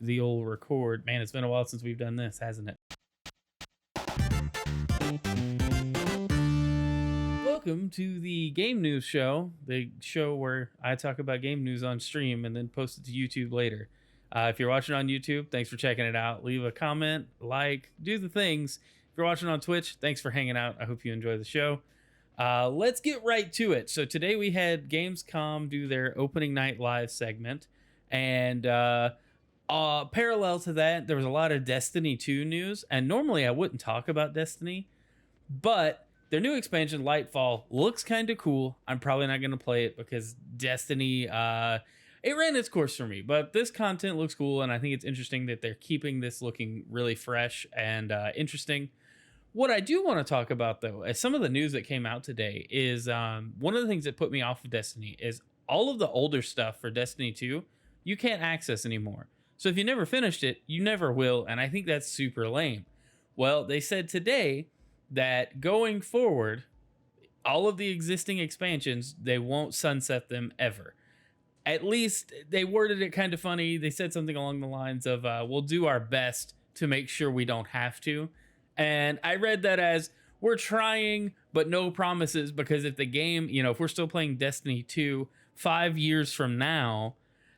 the old record. Man, it's been a while since we've done this, hasn't it? Welcome to the Game News Show, the show where I talk about game news on stream and then post it to YouTube later. If you're watching on YouTube, thanks for checking it out. Leave a comment, like, do the things. If you're watching on Twitch, thanks for hanging out. I hope you enjoy the show. Let's get right to it. So today we had Gamescom do their opening night live segment, and parallel to that, there was a lot of Destiny 2 news. And normally I wouldn't talk about Destiny, but their new expansion, Lightfall, looks kind of cool. I'm probably not going to play it because Destiny, it ran its course for me. But this content looks cool, and I think it's interesting that they're keeping this looking really fresh and interesting. What I do want to talk about, though, is some of the news that came out today is one of the things that put me off of Destiny is all of the older stuff for Destiny 2, you can't access anymore. So if you never finished it, you never will, and I think that's super lame. Well, they said today that going forward, all of the existing expansions, they won't sunset them ever. At least they worded it kind of funny. They said something along the lines of, we'll do our best to make sure we don't have to. And I read that as, we're trying, but no promises, because if the game, if we're still playing Destiny 2 5 years from now,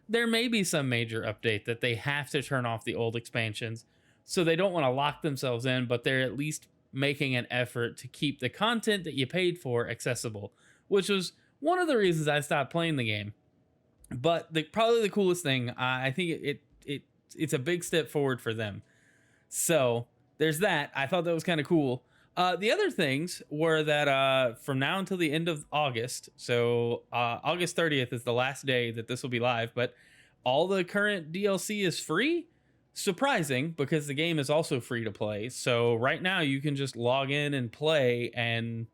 there may be some major update that they have to turn off the old expansions. So they don't want to lock themselves in, but they're at least making an effort to keep the content that you paid for accessible, which was one of the reasons I stopped playing the game. But probably the coolest thing, I think it's a big step forward for them. So there's that. I thought that was kind of cool. The other things were that from now until the end of August, so August 30th is the last day that this will be live, but all the current DLC is free. Surprising, because the game is also free to play. So right now you can just log in and play and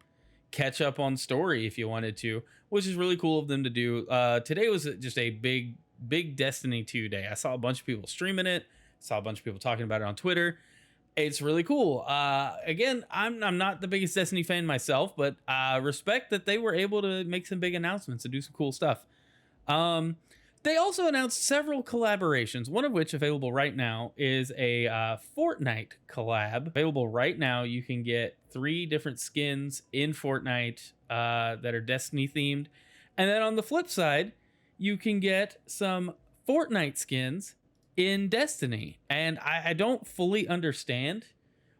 catch up on story if you wanted to, which is really cool of them to do. Today was just a big Destiny 2 day. I saw a bunch of people streaming it, saw a bunch of people talking about it on Twitter. It's really cool. Again, I'm not the biggest Destiny fan myself, but respect that they were able to make some big announcements and do some cool stuff. They also announced several collaborations, one of which available right now is a Fortnite collab. Available right now, you can get 3 different skins in Fortnite that are Destiny themed. And then on the flip side, you can get some Fortnite skins in Destiny. And I don't fully understand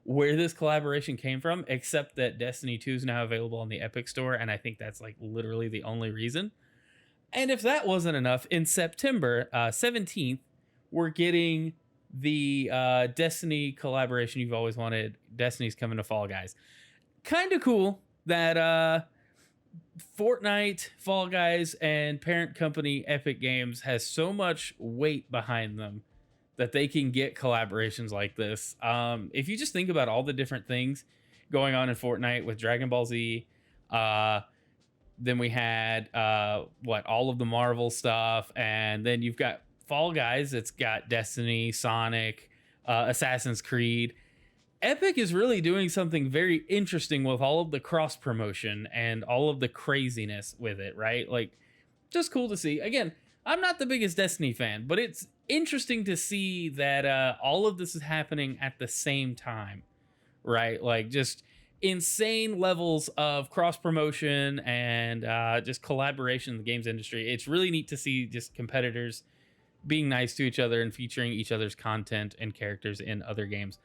where this collaboration came from, except that Destiny 2 is now available on the Epic Store, and I think that's like literally the only reason. And if that wasn't enough, in September 17th, we're getting the Destiny collaboration you've always wanted. Destiny's coming to Fall Guys. Kind of cool that Fortnite, Fall Guys, and parent company Epic Games has so much weight behind them that they can get collaborations like this. If you just think about all the different things going on in Fortnite with Dragon Ball Z, then we had all of the Marvel stuff, and then you've got Fall Guys. It's got Destiny, Sonic, Assassin's Creed. Epic is really doing something very interesting with all of the cross promotion and all of the craziness with it, right? Like, just cool to see. Again, I'm not the biggest Destiny fan, but it's interesting to see that all of this is happening at the same time, right? Like, just insane levels of cross promotion and just collaboration in the games industry. It's really neat to see just competitors being nice to each other and featuring each other's content and characters in other games.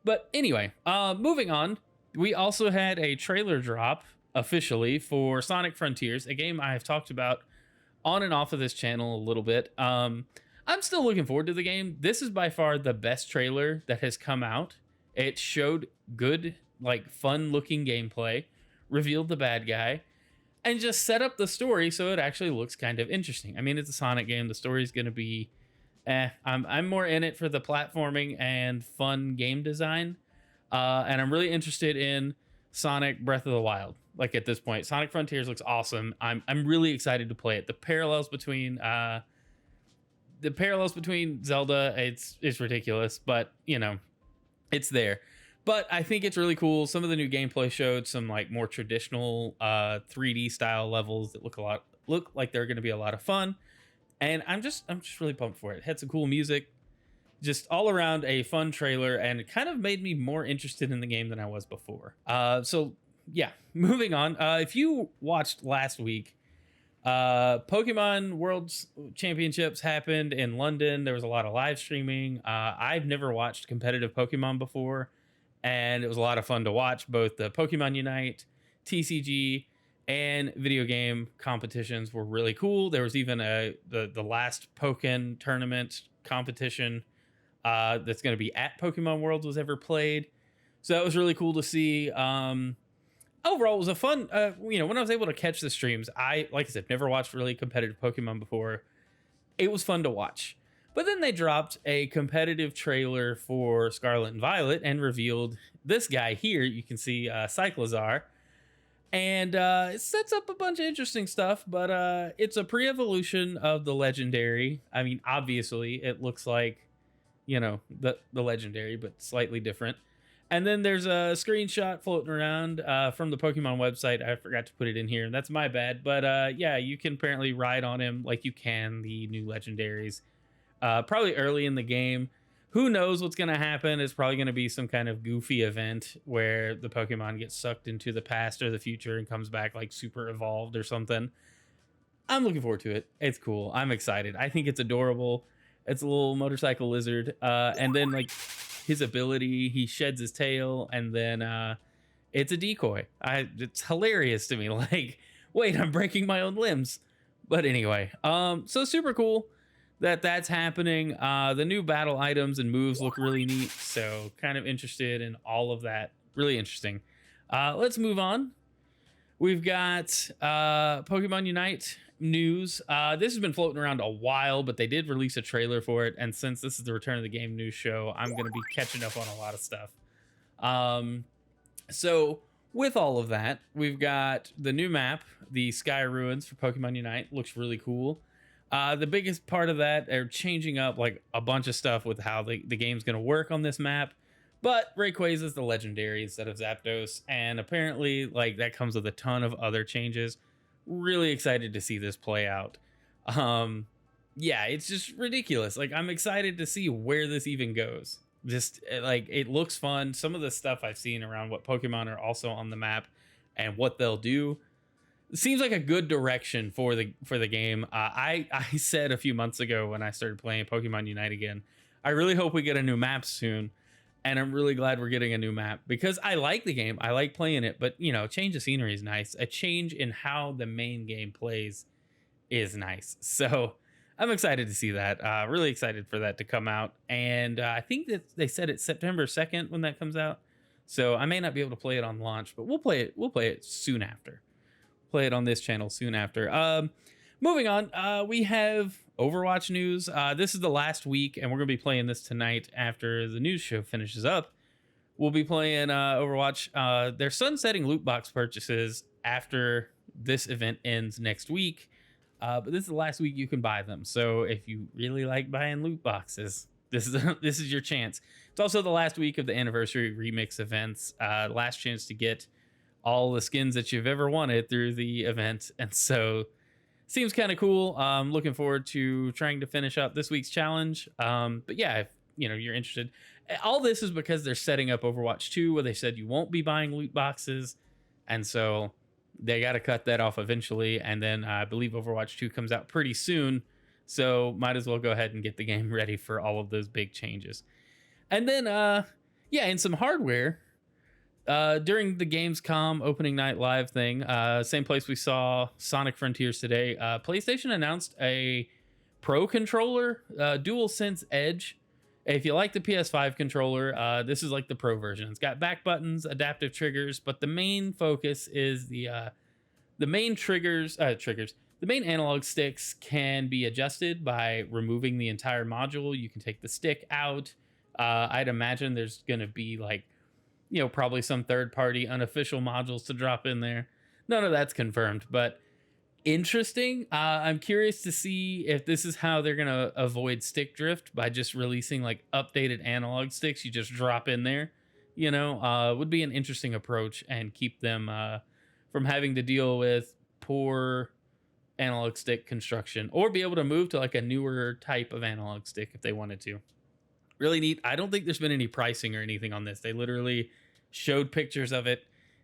But anyway, moving on, we also had a trailer drop officially for Sonic Frontiers, a game I have talked about on and off of this channel a little bit. I'm still looking forward to the game. This is by far the best trailer that has come out. It showed good, like, fun looking gameplay, revealed the bad guy, and just set up the story so it actually looks kind of interesting. I mean, it's a Sonic game. The story's going to be I'm more in it for the platforming and fun game design. And I'm really interested in Sonic Breath of the Wild. Like, at this point, Sonic Frontiers looks awesome. I'm really excited to play it. The parallels between Zelda, it's ridiculous, but it's there. But I think it's really cool. Some of the new gameplay showed some like more traditional 3D style levels that look like they're going to be a lot of fun. And I'm just really pumped for it. It had some cool music. Just all around a fun trailer, and it kind of made me more interested in the game than I was before. So yeah, moving on. If you watched last week, Pokemon World Championships happened in London. There was a lot of live streaming. I've never watched competitive Pokemon before, and it was a lot of fun to watch both the Pokemon Unite, TCG, and video game competitions were really cool. There was even the last Pokken tournament competition that's going to be at Pokemon Worlds was ever played. So that was really cool to see. Overall, it was a fun. When I was able to catch the streams, like I said, never watched really competitive Pokemon before. It was fun to watch. But then they dropped a competitive trailer for Scarlet and Violet and revealed this guy here. You can see Cyclizar. And it sets up a bunch of interesting stuff, but it's a pre-evolution of the legendary. I mean, obviously, it looks like, the legendary, but slightly different. And then there's a screenshot floating around from the Pokemon website. I forgot to put it in here, and that's my bad. But yeah, you can apparently ride on him like you can the new legendaries. Probably early in the game. Who knows what's going to happen? It's probably going to be some kind of goofy event where the Pokemon gets sucked into the past or the future and comes back like super evolved or something. I'm looking forward to it. It's cool. I'm excited. I think it's adorable. It's a little motorcycle lizard. And then like his ability, he sheds his tail, and then it's a decoy. It's hilarious to me. Like, wait, I'm breaking my own limbs. But anyway, so super cool that's happening. The new battle items and moves look really neat, so kind of interested in all of that. Really interesting. Let's move on. We've got Pokemon Unite news. This has been floating around a while, but they did release a trailer for it, and since this is the Return of the Game news show, I'm going to be catching up on a lot of stuff. So with all of that, we've got the new map, the Sky Ruins for Pokemon Unite. Looks really cool. The biggest part of that are changing up like a bunch of stuff with how the game's going to work on this map. But Rayquaza is the legendary instead of Zapdos, and apparently like that comes with a ton of other changes. Really excited to see this play out. Yeah, it's just ridiculous. Like, I'm excited to see where this even goes. Just like, it looks fun. Some of the stuff I've seen around what Pokemon are also on the map and what they'll do seems like a good direction for the game. I said a few months ago when I started playing Pokemon Unite again, I really hope we get a new map soon, and I'm really glad we're getting a new map because I like the game. I like playing it, but change of scenery is nice. A change in how the main game plays is nice. So I'm excited to see that. Really excited for that to come out, and I think that they said it's September 2nd when that comes out. So I may not be able to play it on launch, but we'll play it. We'll play it soon after. Play it on this channel soon after. Moving on, we have Overwatch news. This is the last week, and we're going to be playing this tonight after the news show finishes up. We'll be playing Overwatch. They're sunsetting loot box purchases after this event ends next week, but this is the last week you can buy them. So if you really like buying loot boxes, this is your chance. It's also the last week of the anniversary remix events. Last chance to get all the skins that you've ever wanted through the event, and so seems kind of cool. Looking forward to trying to finish up this week's challenge. But yeah, if you're interested, all this is because they're setting up Overwatch 2, where they said you won't be buying loot boxes, and so they got to cut that off eventually. And then I believe Overwatch 2 comes out pretty soon, so might as well go ahead and get the game ready for all of those big changes. And then in some hardware. During the Gamescom opening night live thing, same place we saw Sonic Frontiers today, PlayStation announced a Pro controller, DualSense Edge. If you like the PS5 controller, this is like the Pro version. It's got back buttons, adaptive triggers, but the main focus is the main the main analog sticks can be adjusted by removing the entire module. You can take the stick out. I'd imagine there's going to be like, probably some third-party unofficial modules to drop in there. None of that's confirmed, but interesting. I'm curious to see if this is how they're going to avoid stick drift by just releasing like updated analog sticks you just drop in there. Would be an interesting approach and keep them from having to deal with poor analog stick construction, or be able to move to like a newer type of analog stick if they wanted to. Really neat. I don't think there's been any pricing or anything on this. They literally showed pictures of it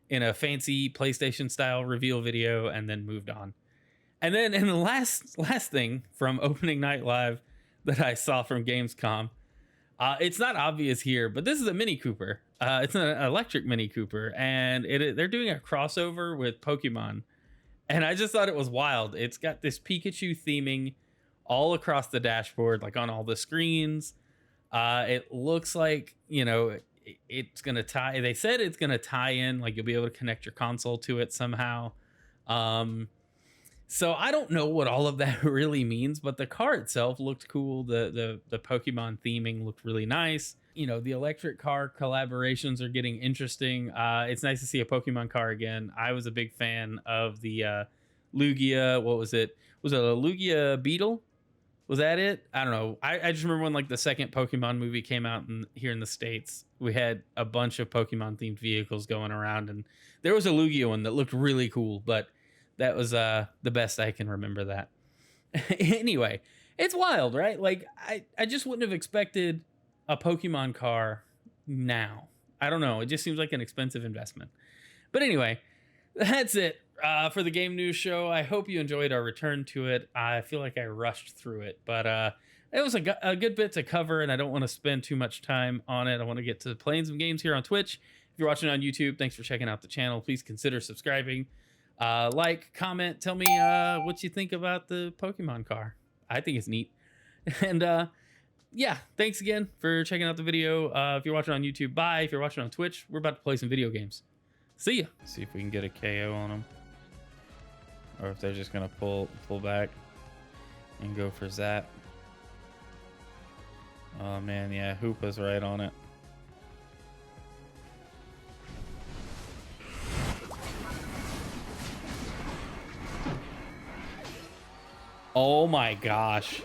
in a fancy PlayStation style reveal video and then moved on. And then in the last thing from opening night live that I saw from Gamescom, it's not obvious here, but this is a Mini Cooper. It's an electric Mini Cooper, and they're doing a crossover with Pokemon. And I just thought it was wild. It's got this Pikachu theming all across the dashboard, like on all the screens. It looks like, it's going to tie. They said it's going to tie in, like you'll be able to connect your console to it somehow. So I don't know what all of that really means, but the car itself looked cool. The Pokemon theming looked really nice. The electric car collaborations are getting interesting. It's nice to see a Pokemon car again. I was a big fan of the Lugia. What was it? Was it a Lugia Beetle? Was that it? I don't know. I just remember when like the second Pokemon movie came out here in the States, we had a bunch of Pokemon themed vehicles going around, and there was a Lugia one that looked really cool, but that was the best I can remember that. Anyway, it's wild, right? Like I just wouldn't have expected a Pokemon car now. I don't know. It just seems like an expensive investment. But anyway, that's it for the game news show. I hope you enjoyed our return to it. I feel like I rushed through it, but it was a good bit to cover, and I don't want to spend too much time on it. I want to get to playing some games here on Twitch. If you're watching on YouTube, thanks for checking out the channel. Please consider subscribing. Like, comment, tell me what you think about the Pokemon car. I think it's neat. And yeah, thanks again for checking out the video. If you're watching on YouTube, bye. If you're watching on Twitch, we're about to play some video games. See ya. See if we can get a KO on them, or if they're just gonna pull back and go for Zap. Oh man, yeah, Hoopa's right on it. Oh my gosh.